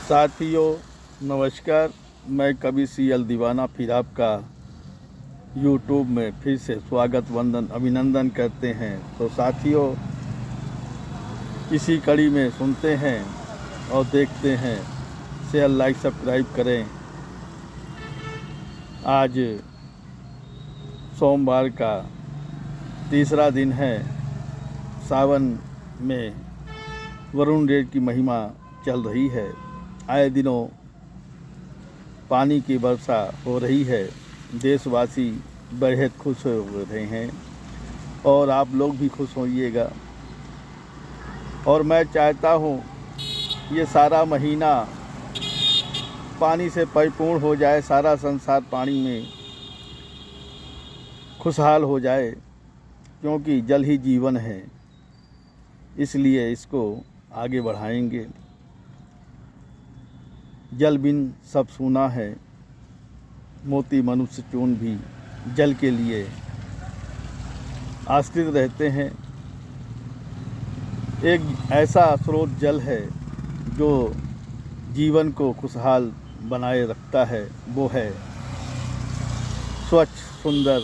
साथियों नमस्कार। मैं कवि सीएल दीवाना फिर आपका यूट्यूब में फिर से स्वागत वंदन अभिनंदन करते हैं। तो साथियों, इसी कड़ी में सुनते हैं और देखते हैं। शेयर लाइक सब्सक्राइब करें। आज सोमवार का तीसरा दिन है। सावन में वरुण देव की महिमा चल रही है। आए दिनों पानी की वर्षा हो रही है। देशवासी बेहद खुश हो रहे हैं और आप लोग भी खुश होइएगा। और मैं चाहता हूँ ये सारा महीना पानी से परिपूर्ण हो जाए, सारा संसार पानी में खुशहाल हो जाए, क्योंकि जल ही जीवन है। इसलिए इसको आगे बढ़ाएंगे। जल बिन सब सूना है, मोती मनुष्य चून भी जल के लिए आश्रित रहते हैं। एक ऐसा स्रोत जल है जो जीवन को खुशहाल बनाए रखता है। वो है स्वच्छ सुंदर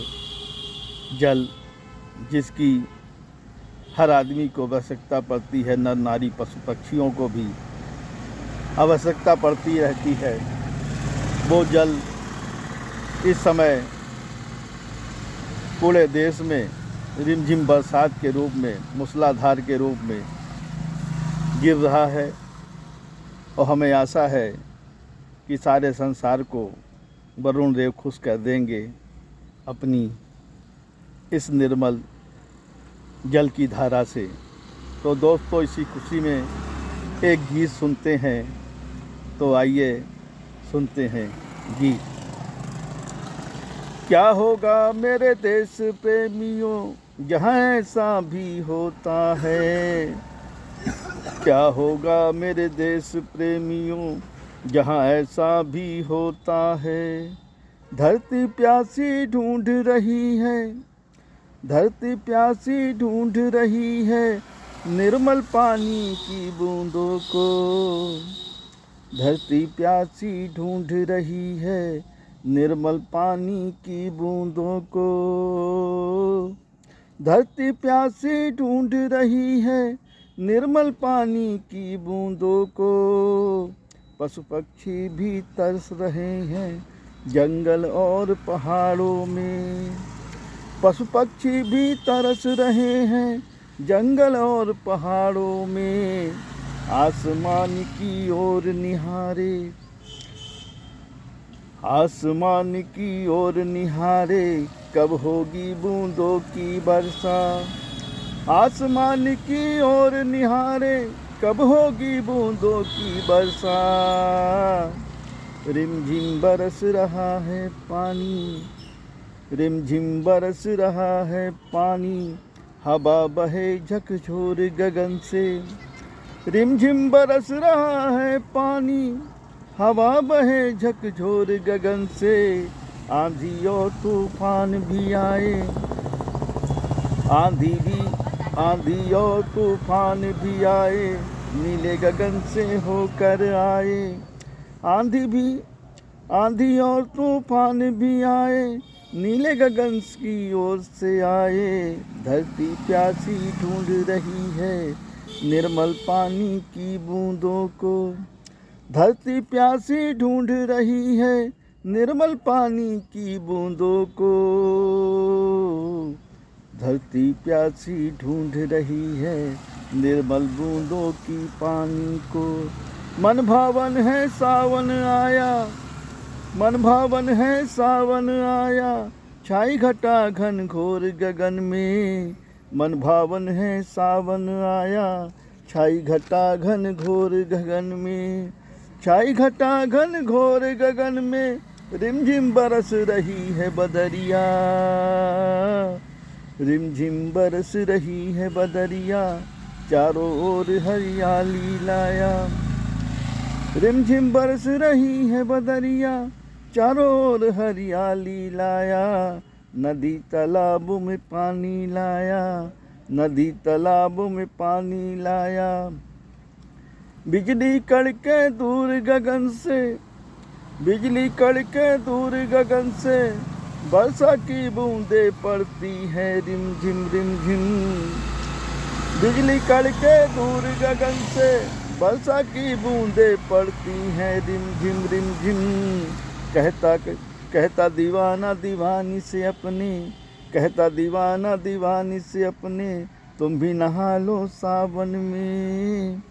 जल, जिसकी हर आदमी को आवश्यकता पड़ती है। नर नारी पशु पक्षियों को भी आवश्यकता पड़ती रहती है। वो जल इस समय पूरे देश में रिमझिम बरसात के रूप में, मूसलाधार के रूप में गिर रहा है। और हमें आशा है कि सारे संसार को वरुण देव खुश कर देंगे अपनी इस निर्मल जल की धारा से। तो दोस्तों, इसी खुशी में एक गीत सुनते हैं। तो आइए सुनते हैं गीत। क्या होगा मेरे देश प्रेमियों जहाँ ऐसा भी होता है। क्या होगा मेरे देश प्रेमियों जहाँ ऐसा भी होता है। धरती प्यासी ढूंढ रही है, धरती प्यासी ढूंढ रही है निर्मल पानी की बूंदों को। धरती प्यासी ढूंढ रही है निर्मल पानी की बूंदों को। धरती प्यासी ढूंढ रही है निर्मल पानी की बूंदों को। पशु पक्षी भी तरस रहे हैं जंगल और पहाड़ों में। पशु पक्षी भी तरस रहे हैं जंगल और पहाड़ों में। आसमान की ओर निहारे, आसमान की ओर निहारे कब होगी बूंदों की वर्षा। आसमान की ओर निहारे कब होगी बूंदों की वर्षा। रिमझिम बरस रहा है पानी, रिमझिम बरस रहा है पानी। हवा बहे झकझोर गगन से। रिमझिम बरस रहा है पानी, हवा बहे झकझोर गगन से। आंधी और तूफान भी आए, आंधी और तूफान भी आए नीले गगन से होकर आए। आंधी और तूफान भी आए नीले गगन की ओर से आए। धरती प्यासी ढूंढ रही है निर्मल पानी की बूंदों को। धरती प्यासी ढूंढ रही है निर्मल पानी की बूंदों को। धरती प्यासी ढूंढ रही है निर्मल बूंदों की पानी को। मन भावन है सावन आया, मन भावन है सावन आया छाई घटा घन घोर गगन में। मन भावन है सावन आया छाई घटा घन घोर गगन में। छाई घटा घन घोर गगन में रिमझिम बरस रही है बदरिया। रिमझिम बरस रही है बदरिया चारों ओर हरियाली लाया। रिमझिम बरस रही है बदरिया चारों ओर हरियाली लाया। नदी तालाबों में पानी लाया, नदी तालाबों में पानी लाया। बिजली कड़के दूर गगन से, बिजली कड़के दूर गगन से, वर्षा की बूंदें पड़ती हैं रिम झिम रिम झिम। बिजली कड़के दूर गगन से, वर्षा की बूंदें पड़ती हैं रिम झिम। कहता दीवाना दीवानी से अपने, कहता दीवाना दीवानी से अपने, तुम भी नहा लो सावन में।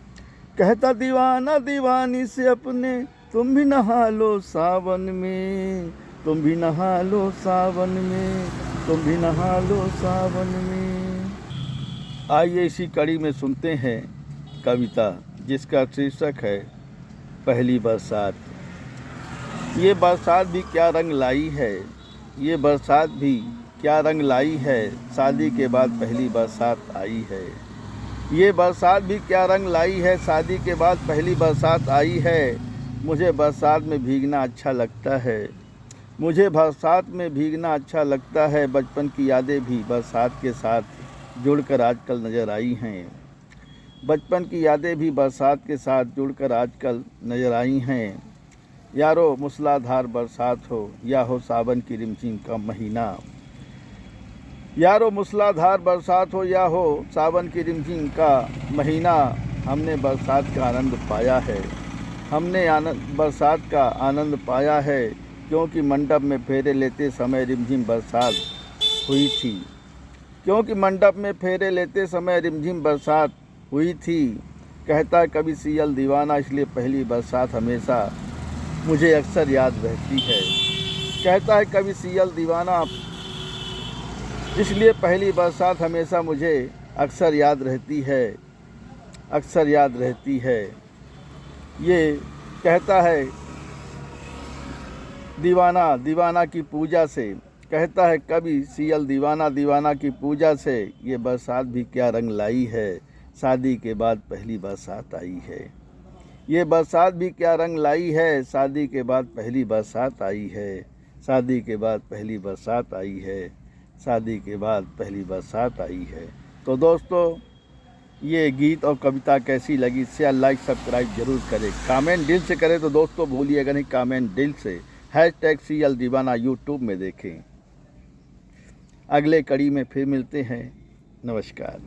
कहता दीवाना दीवानी से अपने, तुम भी नहा लो सावन में, तुम भी नहा लो सावन में, तुम भी नहा लो सावन में। आइए इसी कड़ी में सुनते हैं कविता जिसका शीर्षक है पहली बरसात। ये बरसात भी क्या रंग लाई है, ये बरसात भी क्या रंग लाई है, शादी के बाद पहली बरसात आई है। ये बरसात भी क्या रंग लाई है, शादी के बाद पहली बरसात आई है। मुझे बरसात में भीगना अच्छा लगता है, मुझे बरसात में भीगना अच्छा लगता है। बचपन की यादें भी बरसात के साथ जुड़कर आजकल नज़र आई हैं। बचपन की यादें भी बरसात के साथ जुड़कर आजकल नज़र आई हैं। यारो मूसलाधार बरसात हो या हो सावन की रिमझिम का महीना, यारो मूसलाधार बरसात हो या हो सावन की रिमझिम का महीना, हमने बरसात का आनंद पाया है, हमने बरसात का आनंद पाया है। क्योंकि मंडप में फेरे लेते समय रिमझिम बरसात हुई थी, क्योंकि मंडप में फेरे लेते समय रिमझिम बरसात हुई थी। कहता है कवि सियल दीवाना, इसलिए पहली बरसात हमेशा मुझे अक्सर याद रहती है। कहता है कवि सियल दीवाना, इसलिए पहली बरसात हमेशा मुझे अक्सर याद रहती है, अक्सर याद रहती है। ये कहता है दीवाना दीवाना की पूजा से, कहता है कवि सियल दीवाना दीवाना की पूजा से, ये बरसात भी क्या रंग लाई है, शादी के बाद पहली बरसात आई है। ये बरसात भी क्या रंग लाई है, शादी के बाद पहली बरसात आई है, शादी के बाद पहली बरसात आई है, शादी के बाद पहली बरसात आई है। तो दोस्तों ये गीत और कविता कैसी लगी, शेयर लाइक सब्सक्राइब जरूर करें, कमेंट दिल से करें तो दोस्तों भूलिएगा नहीं कमेंट दिल से। #CL दीवाना यूट्यूब में देखें। अगले कड़ी में फिर मिलते हैं। नमस्कार।